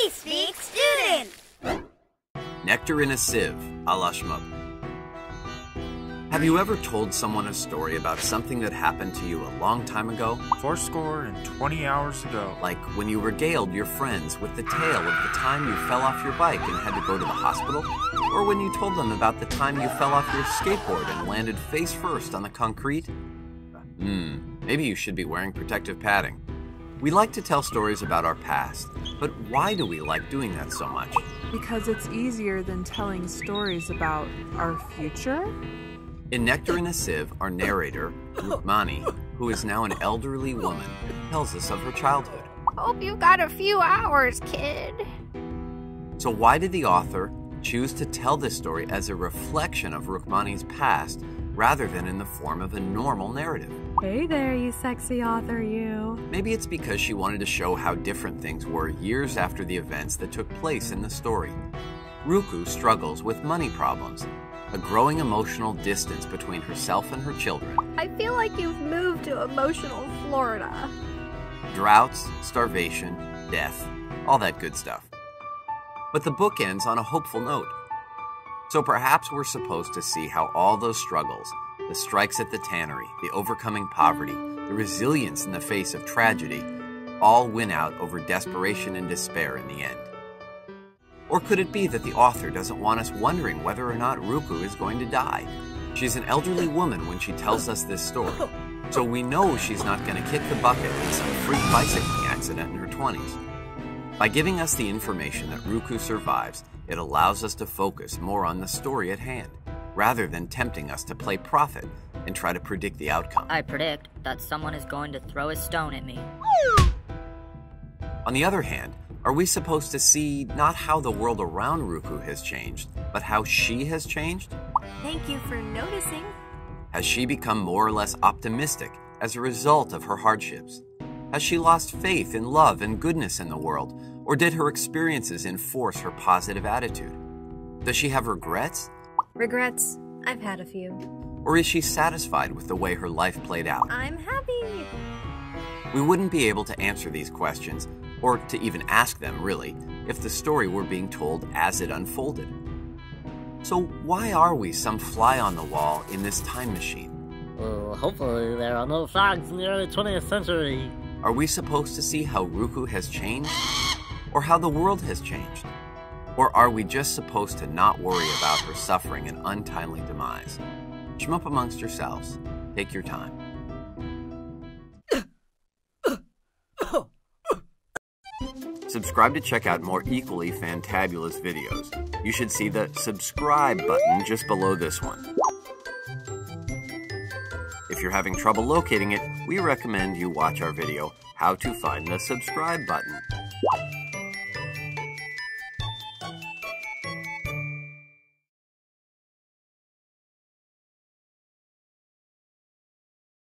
We speak student! Nectar in a Sieve, a la Shmoop. Have you ever told someone a story about something that happened to you a long time ago? 20 hours ago. Like when you regaled your friends with the tale of the time you fell off your bike and had to go to the hospital? Or when you told them about the time you fell off your skateboard and landed face first on the concrete? Maybe you should be wearing protective padding. We like to tell stories about our past, but why do we like doing that so much? Because it's easier than telling stories about our future? In Nectar in a Sieve, our narrator, Rukmani, who is now an elderly woman, tells us of her childhood. Hope you've got a few hours, kid. So why did the author choose to tell this story as a reflection of Rukmani's past rather than in the form of a normal narrative? Hey there, you sexy author, you. Maybe it's because she wanted to show how different things were years after the events that took place in the story. Ruku struggles with money problems, a growing emotional distance between herself and her children. I feel like you've moved to emotional Florida. Droughts, starvation, death, all that good stuff. But the book ends on a hopeful note. So perhaps we're supposed to see how all those struggles, the strikes at the tannery, the overcoming poverty, the resilience in the face of tragedy, all win out over desperation and despair in the end. Or could it be that the author doesn't want us wondering whether or not Ruku is going to die? She's an elderly woman when she tells us this story, so we know she's not going to kick the bucket in some freak bicycling accident in her 20s. By giving us the information that Ruku survives, it allows us to focus more on the story at hand, rather than tempting us to play prophet and try to predict the outcome. I predict that someone is going to throw a stone at me. On the other hand, are we supposed to see not how the world around Ruku has changed, but how she has changed? Thank you for noticing. Has she become more or less optimistic as a result of her hardships? Has she lost faith in love and goodness in the world, or did her experiences enforce her positive attitude? Does she have regrets? Regrets? I've had a few. Or is she satisfied with the way her life played out? I'm happy. We wouldn't be able to answer these questions, or to even ask them, really, if the story were being told as it unfolded. So why are we some fly on the wall in this time machine? Well, hopefully there are no frogs in the early 20th century. Are we supposed to see how Ruku has changed? Or how the world has changed? Or are we just supposed to not worry about her suffering an untimely demise? Shmoop amongst yourselves. Take your time. Subscribe to check out more equally fantabulous videos. You should see the subscribe button just below this one. If you're having trouble locating it, we recommend you watch our video, How to Find the Subscribe Button.